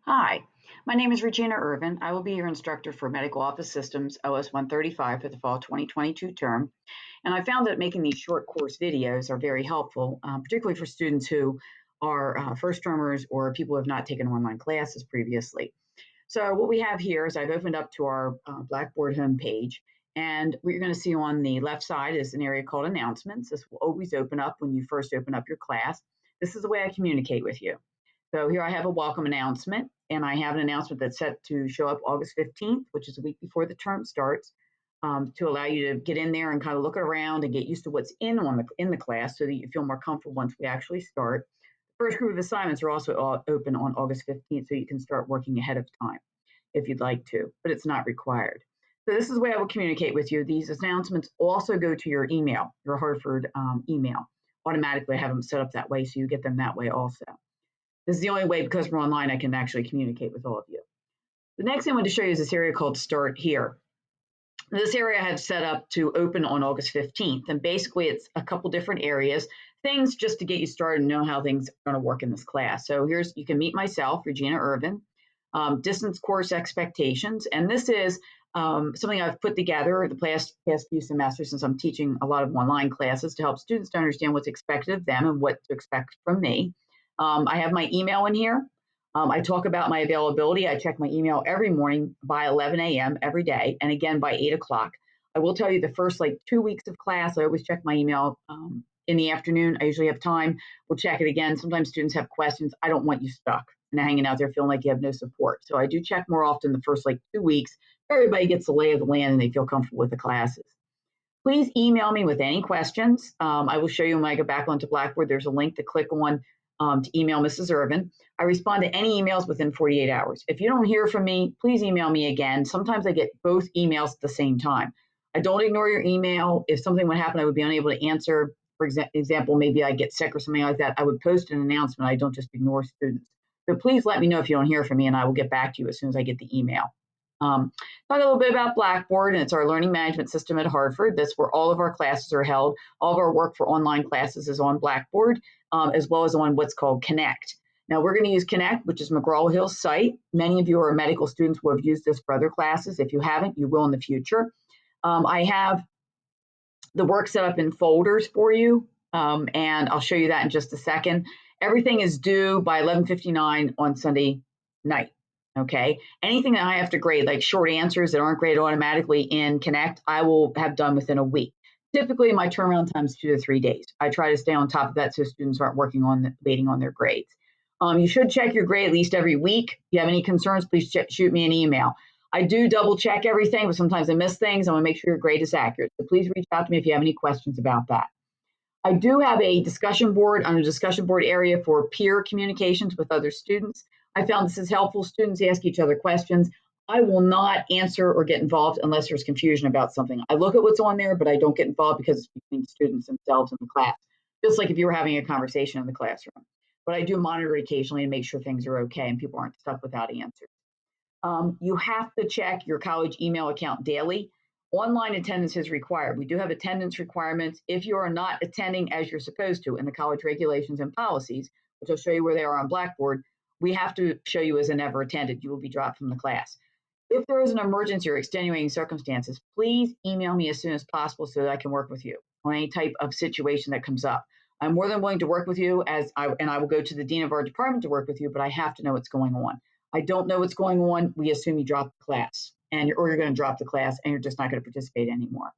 Hi, my name is Regina Irvin. I will be your instructor for Medical Office Systems OS 135 for the fall 2022 term. And I found that making these short course videos are very helpful, particularly for students who are first termers or people who have not taken online classes previously. So what we have here is I've opened up to our Blackboard homepage, and what you're going to see on the left side is an area called announcements. This will always open up when you first open up your class. This is the way I communicate with you. So here I have a welcome announcement, and I have an announcement that's set to show up August 15th, which is a week before the term starts, to allow you to get in there and kind of look around and get used to what's in the class so that you feel more comfortable once we actually start. The first group of assignments are also open on August 15th, so you can start working ahead of time if you'd like to, but it's not required. So this is the way I will communicate with you. These announcements also go to your email, your Hartford email. Automatically, I have them set up that way, so you get them that way also. This is the only way, because we're online, I can actually communicate with all of you. The next thing I want to show you is this area called Start Here. This area I have set up to open on August 15th, and basically it's a couple different areas, things just to get you started and know how things are going to work in this class. So you can meet myself, Regina Irvin, distance course expectations, and this is something I've put together the past few semesters since I'm teaching a lot of online classes to help students to understand what's expected of them and what to expect from me. I have my email in here. I talk about my availability. I check my email every morning by 11 a.m. every day, and again by 8 o'clock. I will tell you the first 2 weeks of class, I always check my email in the afternoon. I usually have time. We'll check it again. Sometimes students have questions. I don't want you stuck and hanging out there feeling like you have no support. So I do check more often the first 2 weeks. Everybody gets the lay of the land and they feel comfortable with the classes. Please email me with any questions. I will show you when I go back onto Blackboard. There's a link to click on to email Mrs. Irvin. I respond to any emails within 48 hours. If you don't hear from me, please email me again. Sometimes I get both emails at the same time. I don't ignore your email. If something would happen, I would be unable to answer. For example, maybe I get sick or something like that. I would post an announcement. I don't just ignore students. So please let me know if you don't hear from me, and I will get back to you as soon as I get the email. Talk a little bit about Blackboard, and it's our learning management system at Hartford. That's where all of our classes are held. All of our work for online classes is on Blackboard, as well as on what's called Connect. Now, we're going to use Connect, which is McGraw-Hill's site. Many of you are medical students who have used this for other classes. If you haven't, you will in the future. I have the work set up in folders for you, and I'll show you that in just a second. Everything is due by 11:59 on Sunday night. Okay. Anything that I have to grade, like short answers that aren't graded automatically in Connect, I will have done within a week. Typically, my turnaround time is 2 to 3 days. I try to stay on top of that so students aren't waiting on their grades. You should check your grade at least every week. If you have any concerns, please shoot me an email. I do double check everything, but sometimes I miss things. I want to make sure your grade is accurate. So please reach out to me if you have any questions about that. I do have a discussion board on a discussion board area for peer communications with other students. I found this is helpful. Students ask each other questions. I will not answer or get involved unless there's confusion about something. I look at what's on there, but I don't get involved because it's between students themselves in the class, just like if you were having a conversation in the classroom. But I do monitor occasionally to make sure things are okay and people aren't stuck without answers. You have to check your college email account daily. Online attendance is required. We do have attendance requirements if you are not attending as you're supposed to in the college regulations and policies, which I'll show you where they are on Blackboard. We have to show you as a never attended. You will be dropped from the class. If there is an emergency or extenuating circumstances, please email me as soon as possible so that I can work with you on any type of situation that comes up. I'm more than willing to work with you and I will go to the dean of our department to work with you, but I have to know what's going on. I don't know what's going on. We assume you drop the class or you're going to drop the class and you're just not going to participate anymore.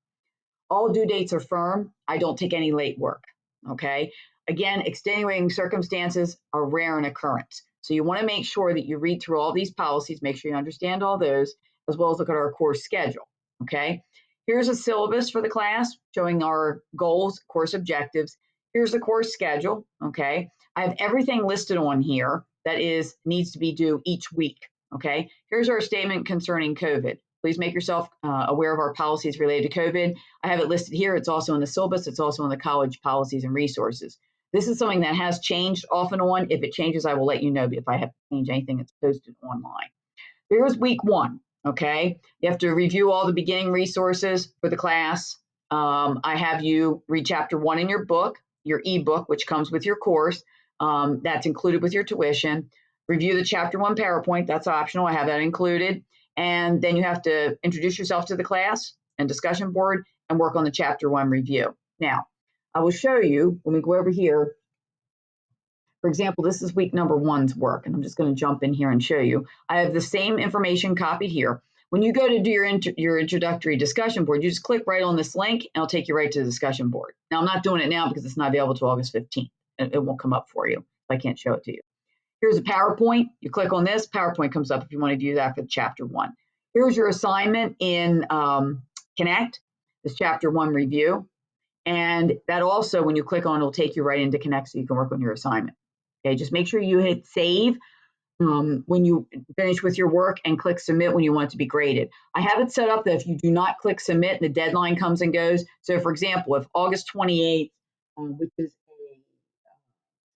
All due dates are firm. I don't take any late work. Okay. Again, extenuating circumstances are rare in occurrence. So you want to make sure that you read through all these policies, make sure you understand all those, as well as look at our course schedule. Okay. Here's a syllabus for the class showing our goals, course objectives. Here's the course schedule. Okay. I have everything listed on here that needs to be due each week. Okay. Here's our statement concerning COVID. Please make yourself aware of our policies related to COVID. I have it listed here. It's also in the syllabus. It's also in the college policies and resources. This is something that has changed off and on. If it changes, I will let you know if I have to change anything that's posted online. Here's week 1. Okay. You have to review all the beginning resources for the class. I have you read chapter 1 in your book, your ebook, which comes with your course. That's included with your tuition. review the chapter 1 PowerPoint. That's optional. I have that included. And then you have to introduce yourself to the class and discussion board and work on the chapter 1 review. Now, I will show you when we go over here. For example, this is week number 1's work, and I'm just going to jump in here and show you. I have the same information copied here. When you go to do your introductory discussion board, you just click right on this link, and it'll take you right to the discussion board. Now, I'm not doing it now because it's not available until August 15th. It won't come up for you if I can't show it to you. Here's a PowerPoint. You click on this, PowerPoint comes up if you want to view that for chapter 1. Here's your assignment in Connect, this chapter 1 review. And that also, when you click on, it'll take you right into Connect so you can work on your assignment. Okay, just make sure you hit save when you finish with your work and click submit when you want it to be graded. I have it set up that if you do not click submit, the deadline comes and goes. So for example, if August 28th, which is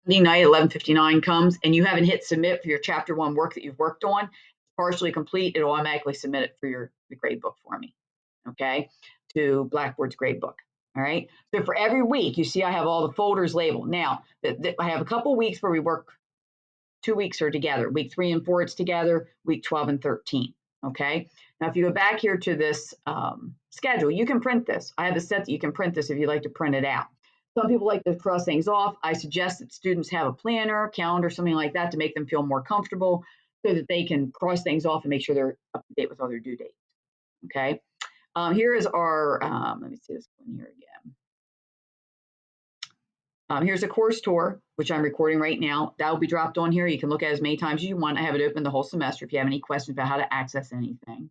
Sunday night, 11:59 comes, and you haven't hit submit for your chapter 1 work that you've worked on, partially complete, it'll automatically submit it for the grade book for me, okay, to Blackboard's grade book. All right. So for every week, you see I have all the folders labeled. Now, I have a couple weeks where we work, 2 weeks are together. Week 3 and 4, it's together. Week 12 and 13. Okay. Now, if you go back here to this schedule, you can print this. I have a set that you can print this if you'd like to print it out. Some people like to cross things off. I suggest that students have a planner, calendar, something like that to make them feel more comfortable so that they can cross things off and make sure they're up to date with all their due dates. Okay. Here is our, let me see this one here again. Here's a course tour, which I'm recording right now. That will be dropped on here. You can look at it as many times as you want. I have it open the whole semester if you have any questions about how to access anything.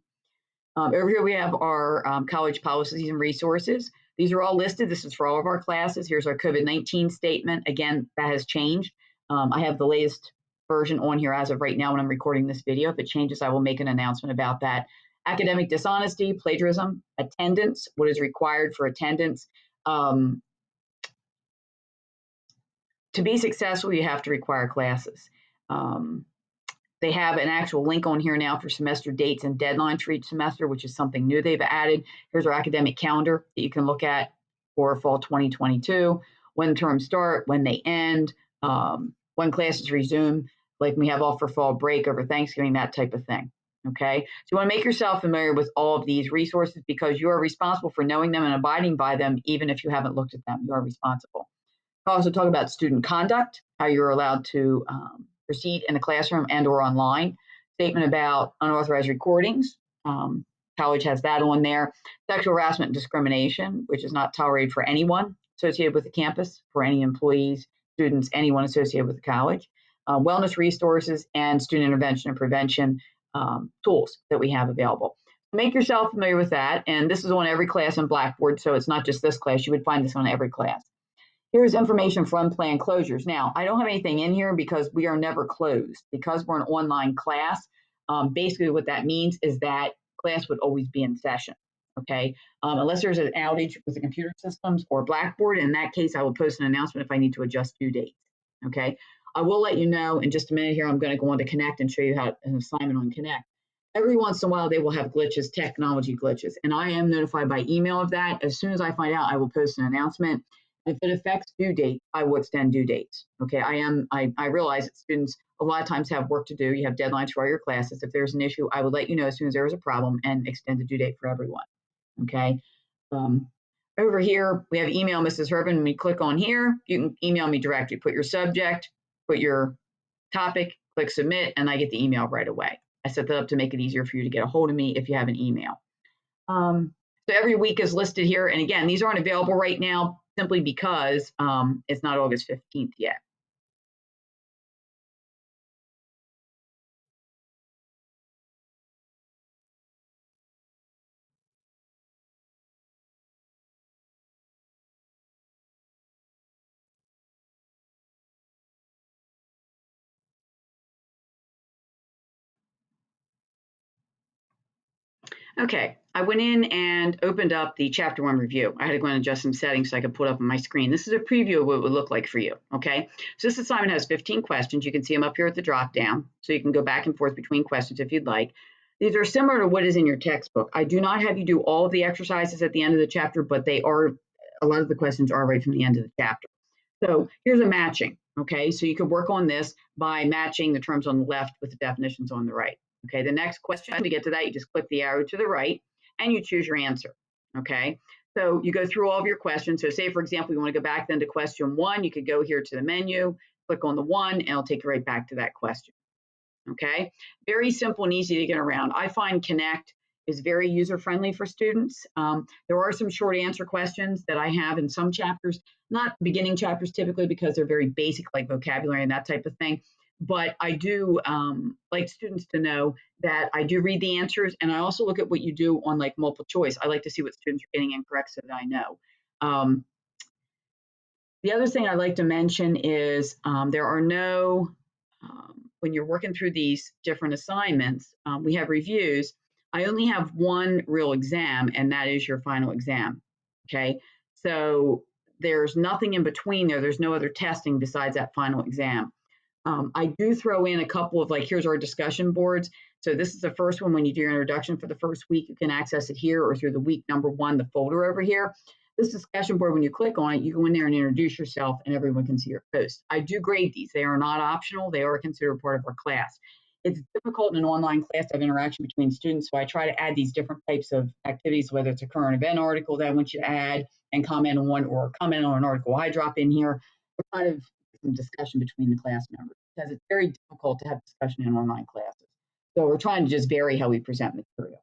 Over here we have our college policies and resources. These are all listed. This is for all of our classes. Here's our COVID-19 statement. Again, that has changed. I have the latest version on here as of right now when I'm recording this video. If it changes, I will make an announcement about that. Academic dishonesty, plagiarism, attendance, what is required for attendance. To be successful, you have to require classes. They have an actual link on here now for semester dates and deadlines for each semester, which is something new they've added. Here's our academic calendar that you can look at for fall 2022, when terms start, when they end, when classes resume, like we have all for fall break over Thanksgiving, that type of thing. Okay, so you want to make yourself familiar with all of these resources because you are responsible for knowing them and abiding by them, even if you haven't looked at them. You are responsible. I'll also talk about student conduct, how you're allowed to proceed in the classroom and or online. Statement about unauthorized recordings. College has that on there. Sexual harassment and discrimination, which is not tolerated for anyone associated with the campus, for any employees, students, anyone associated with the college. Wellness resources and student intervention and prevention tools that we have available. Make yourself familiar with that. And this is on every class in Blackboard, so it's not just this class. You would find this on every class. Here's information for unplanned closures. Now, I don't have anything in here because we are never closed. Because we're an online class, basically what that means is that class would always be in session, okay? Unless there's an outage with the computer systems or Blackboard. In that case, I will post an announcement if I need to adjust due dates, okay? I will let you know in just a minute here. I'm going to go on to Connect and show you how an assignment on Connect. Every once in a while, they will have glitches, technology glitches, and I am notified by email of that. As soon as I find out, I will post an announcement. If it affects due date, I will extend due dates. Okay, I realize that students a lot of times have work to do. You have deadlines for all your classes. If there's an issue, I will let you know as soon as there is a problem and extend the due date for everyone. Okay. Over here, we have email Mrs. Herbin. When we click on here, you can email me directly. Put your subject, put your topic, click submit, and I get the email right away. I set that up to make it easier for you to get a hold of me if you have an email. So every week is listed here. And again, these aren't available right now simply because it's not August 15th yet. Okay, I went in and opened up the chapter 1 review. I had to go and adjust some settings so I could put up on my screen. This is a preview of what it would look like for you, okay? So this assignment has 15 questions. You can see them up here at the drop down, so you can go back and forth between questions if you'd like. These are similar to what is in your textbook. I do not have you do all of the exercises at the end of the chapter, but they are, a lot of the questions are right from the end of the chapter. So here's a matching, Okay, so you could work on this by matching the terms on the left with the definitions on the right. Okay, the next question, to get to that, you just click the arrow to the right and you choose your answer. Okay, so you go through all of your questions. So say, for example, you want to go back then to question 1, you could go here to the menu, click on the 1, and it'll take you right back to that question. Okay, very simple and easy to get around. I find Connect is very user-friendly for students. There are some short answer questions that I have in some chapters, not beginning chapters typically because they're very basic, like vocabulary and that type of thing. But I do like students to know that I do read the answers, and I also look at what you do on like multiple choice. I like to see what students are getting incorrect so that I know. The other thing I'd like to mention is there are no, when you're working through these different assignments, we have reviews. I only have one real exam, and that is your final exam. Okay, so there's nothing in between there. There's no other testing besides that final exam. I do throw in a couple of like, here's our discussion boards. So this is the first one. When you do your introduction for the first week, you can access it here or through the week number 1, the folder over here. This discussion board, when you click on it, you go in there and introduce yourself and everyone can see your post. I do grade these. They are not optional. They are considered part of our class. It's difficult in an online class to have interaction between students, so I try to add these different types of activities, whether it's a current event article that I want you to add and comment on one, or comment on an article I drop in here, or kind of some discussion between the class members, because it's very difficult to have discussion in online classes. So we're trying to just vary how we present material.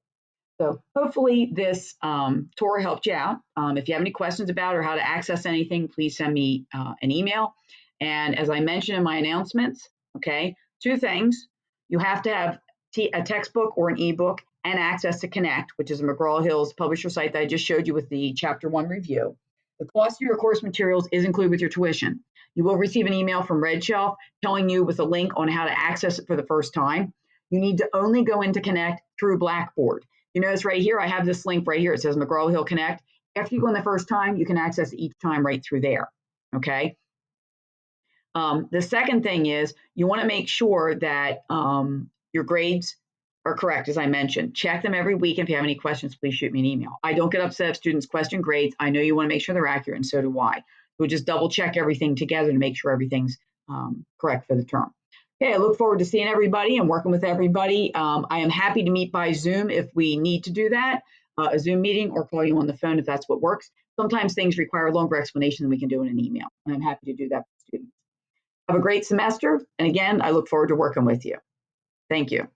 So hopefully this tour helped you out. If you have any questions about or how to access anything, please send me an email. And as I mentioned in my announcements, okay, 2 things. You have to have a textbook or an ebook and access to Connect, which is a McGraw-Hill's publisher site that I just showed you with the Chapter 1 review. The cost of your course materials is included with your tuition. You will receive an email from RedShelf telling you with a link on how to access it for the first time. You need to only go into Connect through Blackboard. You notice right here, I have this link right here. It says McGraw-Hill Connect. After you go in the first time, you can access it each time right through there, okay? The second thing is you want to make sure that your grades are correct, as I mentioned. Check them every week. If you have any questions, please shoot me an email. I don't get upset if students question grades. I know you want to make sure they're accurate, and so do I. We'll just double check everything together to make sure everything's correct for the term. Okay, I look forward to seeing everybody and working with everybody. I am happy to meet by Zoom if we need to do that, a Zoom meeting, or call you on the phone if that's what works. Sometimes things require a longer explanation than we can do in an email, and I'm happy to do that for students. Have a great semester, and again, I look forward to working with you. Thank you.